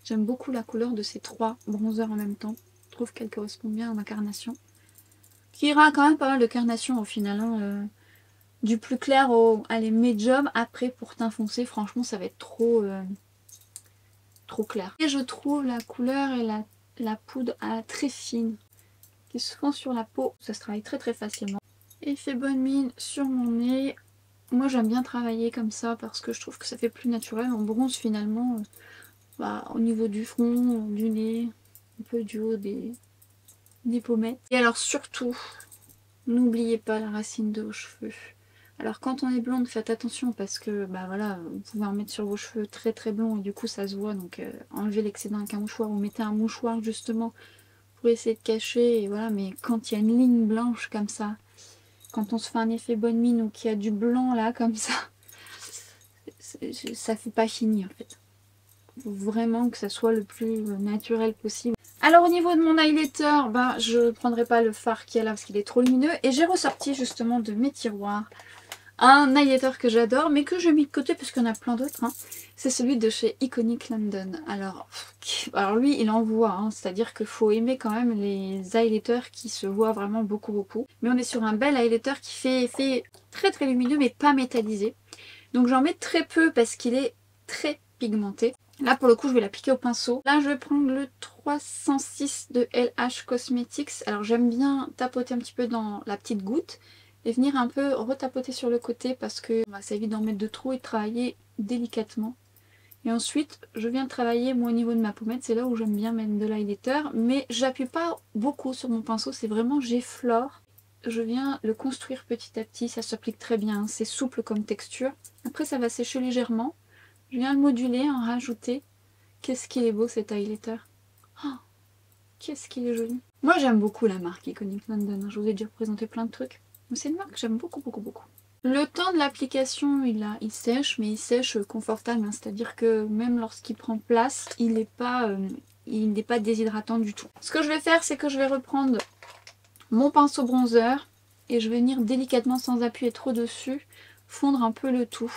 J'aime beaucoup la couleur de ces trois bronzers en même temps. Je trouve qu'elle correspond bien à ma carnation. Qui ira quand même pas mal de carnation au final. Hein, du plus clair au allez, médium. Après pour teint foncé, franchement ça va être trop trop clair. Et je trouve la couleur et la poudre très fine qui se font sur la peau. Ça se travaille très facilement. Effet bonne mine sur mon nez. Moi j'aime bien travailler comme ça parce que je trouve que ça fait plus naturel. On bronze finalement au niveau du front, du nez, un peu du haut des pommettes. Et alors surtout, n'oubliez pas la racine de vos cheveux. Alors quand on est blonde, faites attention parce que voilà, vous pouvez en mettre sur vos cheveux très blonds et du coup ça se voit. Donc enlevez l'excédent avec un mouchoir ou mettez un mouchoir justement pour essayer de cacher. Et voilà, mais quand il y a une ligne blanche comme ça, quand on se fait un effet bonne mine ou qu'il y a du blanc là comme ça fait pas fini en fait. Faut vraiment que ça soit le plus naturel possible. Alors au niveau de mon highlighter, je prendrai pas le fard qu'il y a là parce qu'il est trop lumineux. Et j'ai ressorti justement de mes tiroirs un highlighter que j'adore mais que j'ai mis de côté parce qu'il y en a plein d'autres. Hein. C'est celui de chez Iconic London. Alors lui il envoie, hein, c'est-à-dire qu'il faut aimer quand même les highlighters qui se voient vraiment beaucoup. Mais on est sur un bel highlighter qui fait effet très lumineux mais pas métallisé. Donc j'en mets très peu parce qu'il est très pigmenté. Là pour le coup je vais l'appliquer au pinceau. Là je vais prendre le 306 de LH Cosmetics. Alors j'aime bien tapoter un petit peu dans la petite goutte et venir un peu retapoter sur le côté parce que ça évite d'en mettre de trop et de travailler délicatement. Et ensuite je viens travailler moi au niveau de ma pommette, c'est là où j'aime bien mettre de l'highlighter. Mais j'appuie pas beaucoup sur mon pinceau, c'est vraiment j'effleure. Je viens le construire petit à petit, ça s'applique très bien, c'est souple comme texture. Après ça va sécher légèrement. Je viens le moduler, en rajouter. Qu'est-ce qu'il est beau cet highlighter. Oh, qu'est-ce qu'il est joli. Moi j'aime beaucoup la marque Iconic London. Je vous ai déjà présenté plein de trucs. Mais c'est une marque que j'aime beaucoup. Le temps de l'application, il sèche, mais il sèche confortable. Hein. C'est-à-dire que même lorsqu'il prend place, il n'est pas déshydratant du tout. Ce que je vais faire, c'est que je vais reprendre mon pinceau bronzer et je vais venir délicatement, sans appuyer trop dessus, fondre un peu le tout.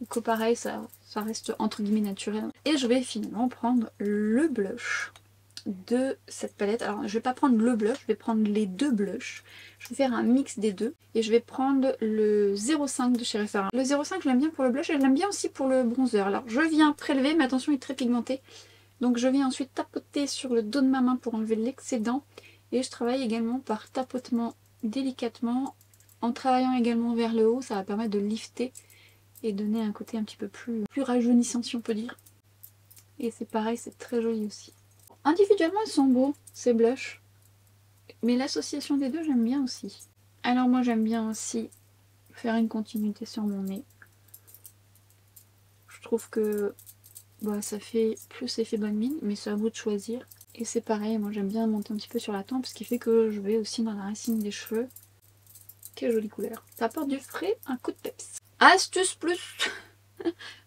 Que pareil, ça reste entre guillemets naturel. Et je vais finalement prendre le blush de cette palette. Alors je vais pas prendre le blush, je vais prendre les deux blushs. Je vais faire un mix des deux. Et je vais prendre le 05 de chez Reference. Le 05 je l'aime bien pour le blush et je l'aime bien aussi pour le bronzer. Alors je viens prélever, mais attention il est très pigmenté. Donc je viens ensuite tapoter sur le dos de ma main pour enlever l'excédent. Et je travaille également par tapotement délicatement. En travaillant également vers le haut, ça va permettre de lifter et donner un côté un petit peu plus rajeunissant si on peut dire. Et c'est pareil, c'est très joli aussi. Individuellement ils sont beaux, ces blushs. Mais l'association des deux j'aime bien aussi. Alors moi j'aime bien aussi faire une continuité sur mon nez. Je trouve que ça fait plus effet bonne mine, mais c'est à vous de choisir. Et c'est pareil, moi j'aime bien monter un petit peu sur la tempe, ce qui fait que je vais aussi dans la racine des cheveux. Quelle jolie couleur. Ça apporte du frais, un coup de peps. Astuce plus.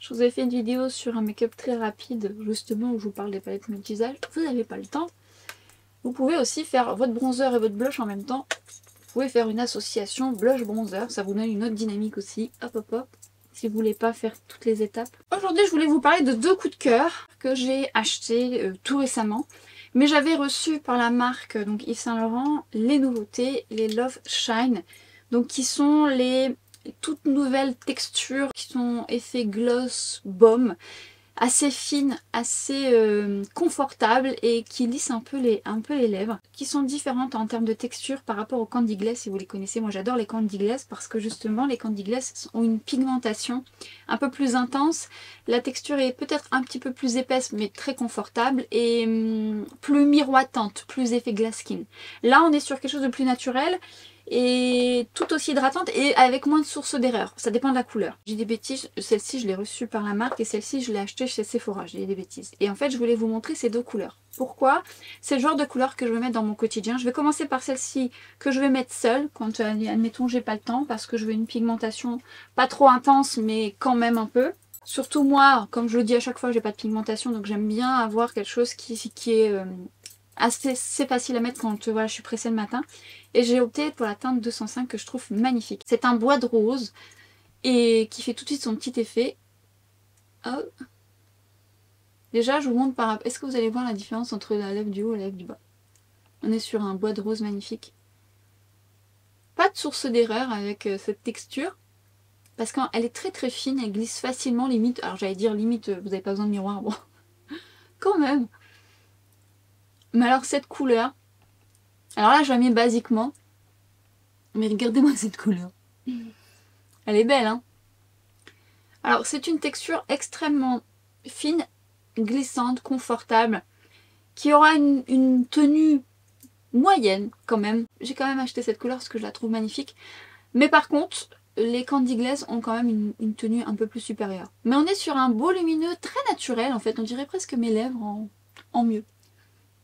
Je vous ai fait une vidéo sur un make-up très rapide, justement où je vous parle des palettes multi-usage. Vous n'avez pas le temps. Vous pouvez aussi faire votre bronzer et votre blush en même temps. Vous pouvez faire une association blush-bronzer, ça vous donne une autre dynamique aussi. Hop, si vous voulez pas faire toutes les étapes. Aujourd'hui, je voulais vous parler de deux coups de cœur que j'ai achetés tout récemment. Mais j'avais reçu par la marque donc Yves Saint Laurent les nouveautés, les Love Shine. Donc qui sont les toutes nouvelles textures qui sont effet gloss baume, assez fines, assez confortables et qui lissent un peu les lèvres, qui sont différentes en termes de texture par rapport aux Candy Glass si vous les connaissez. Moi j'adore les Candy Glass parce que justement les Candy Glass ont une pigmentation un peu plus intense. La texture est peut-être un petit peu plus épaisse mais très confortable et plus miroitante, plus effet glass skin. Là on est sur quelque chose de plus naturel et tout aussi hydratante et avec moins de sources d'erreur. Ça dépend de la couleur. J'ai des bêtises, celle-ci je l'ai reçue par la marque et celle-ci je l'ai achetée chez Sephora. J'ai des bêtises. Et en fait je voulais vous montrer ces deux couleurs. Pourquoi? C'est le genre de couleur que je vais mettre dans mon quotidien. Je vais commencer par celle-ci que je vais mettre seule quand admettons j'ai pas le temps parce que je veux une pigmentation pas trop intense mais quand même un peu. Surtout moi, comme je le dis à chaque fois, j'ai pas de pigmentation donc j'aime bien avoir quelque chose qui est assez facile à mettre quand voilà, je suis pressée le matin. Et j'ai opté pour la teinte 205 que je trouve magnifique. C'est un bois de rose et qui fait tout de suite son petit effet. Oh. Déjà je vous montre par... Est-ce que vous allez voir la différence entre la lèvre du haut et la lèvre du bas? On est sur un bois de rose magnifique. Pas de source d'erreur avec cette texture. Parce qu'elle est très fine, elle glisse facilement limite. Alors j'allais dire limite, vous n'avez pas besoin de miroir, bon. quand même. Mais alors cette couleur, alors là je la mets basiquement, mais regardez-moi cette couleur. Elle est belle, hein. Alors c'est une texture extrêmement fine, glissante, confortable, qui aura une tenue moyenne quand même. J'ai quand même acheté cette couleur parce que je la trouve magnifique. Mais par contre, les Candy Glaze ont quand même une tenue un peu plus supérieure. Mais on est sur un beau lumineux très naturel en fait, on dirait presque mes lèvres en mieux.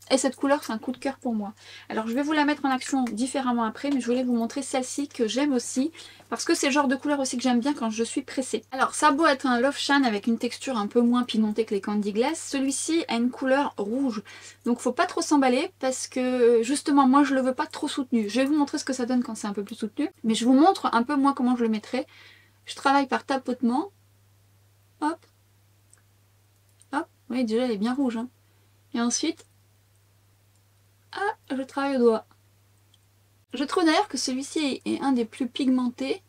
Et cette couleur, c'est un coup de cœur pour moi. Alors je vais vous la mettre en action différemment après, mais je voulais vous montrer celle-ci que j'aime aussi, parce que c'est le genre de couleur aussi que j'aime bien quand je suis pressée. Alors ça a beau être un Love Shine avec une texture un peu moins pigmentée que les Candy Glaze, celui-ci a une couleur rouge. Donc faut pas trop s'emballer, parce que justement moi je le veux pas trop soutenu. Je vais vous montrer ce que ça donne quand c'est un peu plus soutenu, mais je vous montre un peu moi comment je le mettrai. Je travaille par tapotement. Hop. Hop. Oui, déjà elle est bien rouge, hein. Et ensuite... ah, je travaille au doigt. Je trouve d'ailleurs que celui-ci est un des plus pigmentés,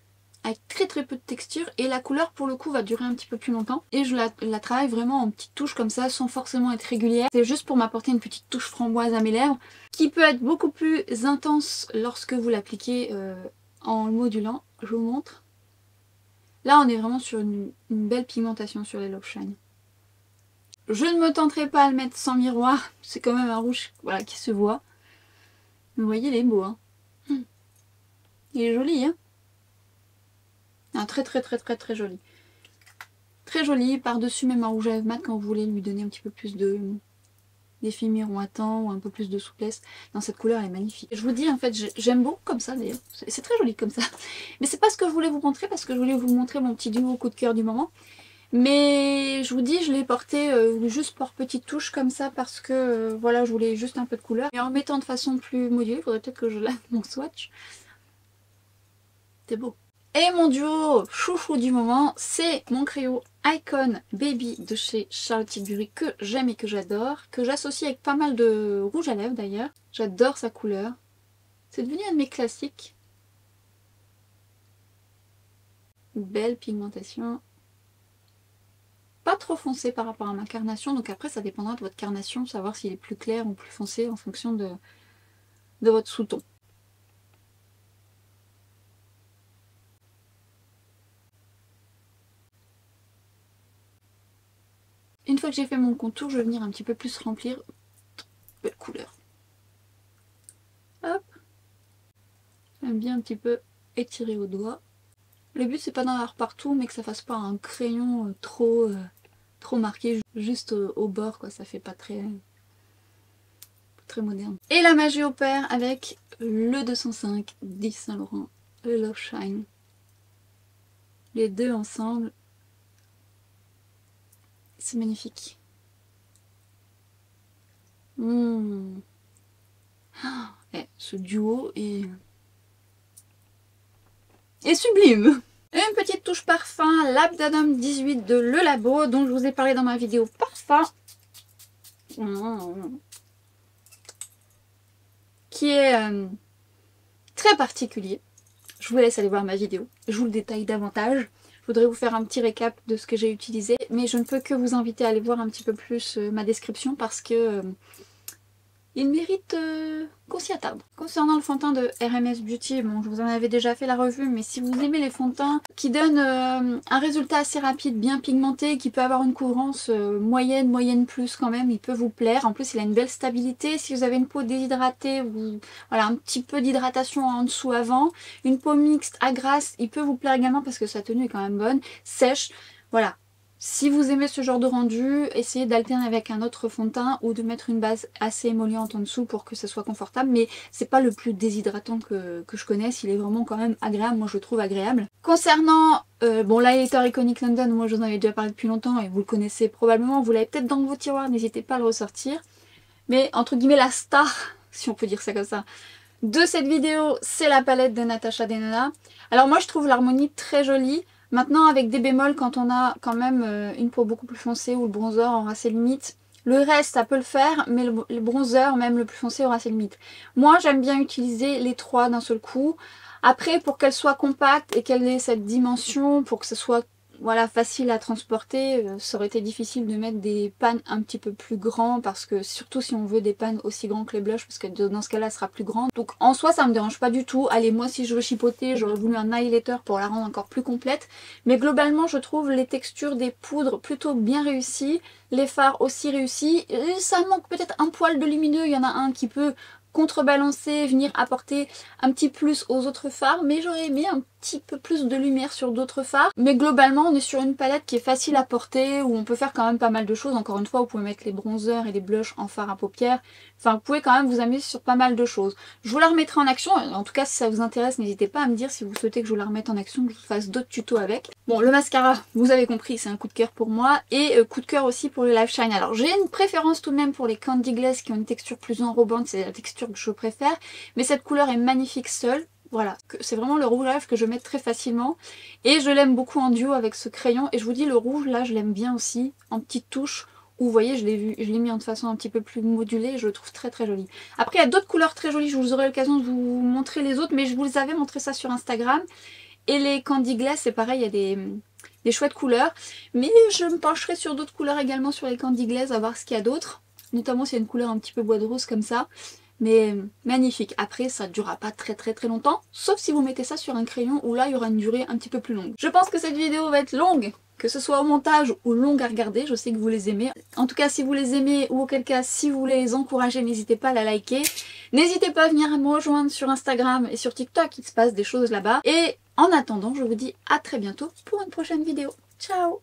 avec très très peu de texture, et la couleur pour le coup va durer un petit peu plus longtemps. Et je la travaille vraiment en petites touches comme ça, sans forcément être régulière. C'est juste pour m'apporter une petite touche framboise à mes lèvres, qui peut être beaucoup plus intense lorsque vous l'appliquez en le modulant. Je vous montre. Là on est vraiment sur une belle pigmentation sur les Love Shine. Je ne me tenterai pas à le mettre sans miroir, c'est quand même un rouge voilà, qui se voit. Vous voyez, il est beau, hein. Il est joli, hein. Ah, très très très très très joli. Très joli, par-dessus même un rouge à lèvres mat quand vous voulez lui donner un petit peu plus d'effet miroitant ou un peu plus de souplesse. Non, cette couleur elle est magnifique. Je vous dis, en fait, j'aime beaucoup comme ça d'ailleurs. C'est très joli comme ça. Mais c'est pas ce que je voulais vous montrer, parce que je voulais vous montrer mon petit duo coup de cœur du moment. Mais je vous dis, je l'ai porté juste pour petites touches comme ça, parce que voilà, je voulais juste un peu de couleur. Et en mettant de façon plus modulée, il faudrait peut-être que je lave mon swatch. C'est beau. Et mon duo chouchou du moment, c'est mon crayon Icon Baby de chez Charlotte Tilbury, que j'aime et que j'adore, que j'associe avec pas mal de rouge à lèvres d'ailleurs. J'adore sa couleur. C'est devenu un de mes classiques. Belle pigmentation. Pas trop foncé par rapport à ma carnation, donc après ça dépendra de votre carnation, savoir s'il est plus clair ou plus foncé en fonction de votre sous-ton. Une fois que j'ai fait mon contour, je vais venir un petit peu plus remplir. Belle couleur. Hop. J'aime bien un petit peu étirer au doigt. Le but c'est pas d'en avoir partout, mais que ça fasse pas un crayon trop marqué, juste au bord, quoi. Ça fait pas très moderne. Et la magie opère avec le 205 d'Yves Saint Laurent, le Love Shine. Les deux ensemble. C'est magnifique. Ce duo est sublime. Une petite touche parfum, l'Abdanum 18 de Le Labo, dont je vous ai parlé dans ma vidéo parfum. Qui est très particulier. Je vous laisse aller voir ma vidéo. Je vous le détaille davantage. Je voudrais vous faire un petit récap de ce que j'ai utilisé, mais je ne peux que vous inviter à aller voir un petit peu plus ma description, parce que il mérite qu'on s'y attarde. Concernant le fond de teint de RMS Beauty, bon, je vous en avais déjà fait la revue, mais si vous aimez les fonds de teint qui donnent un résultat assez rapide, bien pigmenté, qui peut avoir une couvrance moyenne plus quand même, il peut vous plaire. En plus, il a une belle stabilité. Si vous avez une peau déshydratée, voilà, un petit peu d'hydratation en dessous avant, une peau mixte à grasse, il peut vous plaire également parce que sa tenue est quand même bonne, sèche, voilà. Si vous aimez ce genre de rendu, essayez d'alterner avec un autre fond de teint ou de mettre une base assez émolliente en dessous pour que ce soit confortable. Mais c'est pas le plus déshydratant que je connaisse, il est vraiment quand même agréable, moi je le trouve agréable. Concernant bon, l'highlighter Iconic London, moi je vous en avais déjà parlé depuis longtemps et vous le connaissez probablement, vous l'avez peut-être dans vos tiroirs, n'hésitez pas à le ressortir. Mais entre guillemets la star, si on peut dire ça comme ça, de cette vidéo, c'est la palette de Natasha Denona. Alors moi je trouve l'harmonie très jolie. Maintenant avec des bémols quand on a quand même une peau beaucoup plus foncée ou le bronzer aura ses limites. Le reste ça peut le faire, mais le bronzer même le plus foncé aura ses limites. Moi j'aime bien utiliser les trois d'un seul coup. Après pour qu'elle soit compacte et qu'elle ait cette dimension, pour que ce soit voilà, facile à transporter. Ça aurait été difficile de mettre des pans un petit peu plus grands parce que surtout si on veut des pans aussi grands que les blushs, parce que dans ce cas-là, elle sera plus grande. Donc en soi, ça me dérange pas du tout. Allez, moi si je veux chipoter, j'aurais voulu un highlighter pour la rendre encore plus complète. Mais globalement, je trouve les textures des poudres plutôt bien réussies, les fards aussi réussis. Et ça manque peut-être un poil de lumineux. Il y en a un qui peut contrebalancer, venir apporter un petit plus aux autres fards, mais j'aurais aimé un petit peu plus de lumière sur d'autres fards. Mais globalement, on est sur une palette qui est facile à porter, où on peut faire quand même pas mal de choses. Encore une fois, vous pouvez mettre les bronzers et les blushs en fard à paupières. Enfin, vous pouvez quand même vous amuser sur pas mal de choses. Je vous la remettrai en action. En tout cas, si ça vous intéresse, n'hésitez pas à me dire si vous souhaitez que je vous la remette en action, que je vous fasse d'autres tutos avec. Bon, le mascara, vous avez compris, c'est un coup de cœur pour moi. Et coup de cœur aussi pour le Life Shine. Alors, j'ai une préférence tout de même pour les Candy Glaze qui ont une texture plus enrobante. C'est la texture que je préfère. Mais cette couleur est magnifique seule. Voilà, c'est vraiment le rouge à lèvres que je mets très facilement. Et je l'aime beaucoup en duo avec ce crayon. Et je vous dis, le rouge, là, je l'aime bien aussi, en petites touches. Où, vous voyez, je l'ai mis de façon un petit peu plus modulée. Je le trouve très très joli. Après, il y a d'autres couleurs très jolies. Je vous aurai l'occasion de vous montrer les autres. Mais je vous avais montré ça sur Instagram. Et les Candy Glaze, c'est pareil, il y a des chouettes couleurs. Mais je me pencherai sur d'autres couleurs également sur les Candy Glaze, à voir ce qu'il y a d'autres. Notamment s'il y a une couleur un petit peu bois de rose comme ça. Mais magnifique. Après, ça ne durera pas très longtemps, sauf si vous mettez ça sur un crayon où là, il y aura une durée un petit peu plus longue. Je pense que cette vidéo va être longue, que ce soit au montage ou longue à regarder. Je sais que vous les aimez. En tout cas, si vous les aimez ou auquel cas, si vous voulez les encourager, n'hésitez pas à la liker. N'hésitez pas à venir me rejoindre sur Instagram et sur TikTok, il se passe des choses là-bas. Et en attendant, je vous dis à très bientôt pour une prochaine vidéo. Ciao!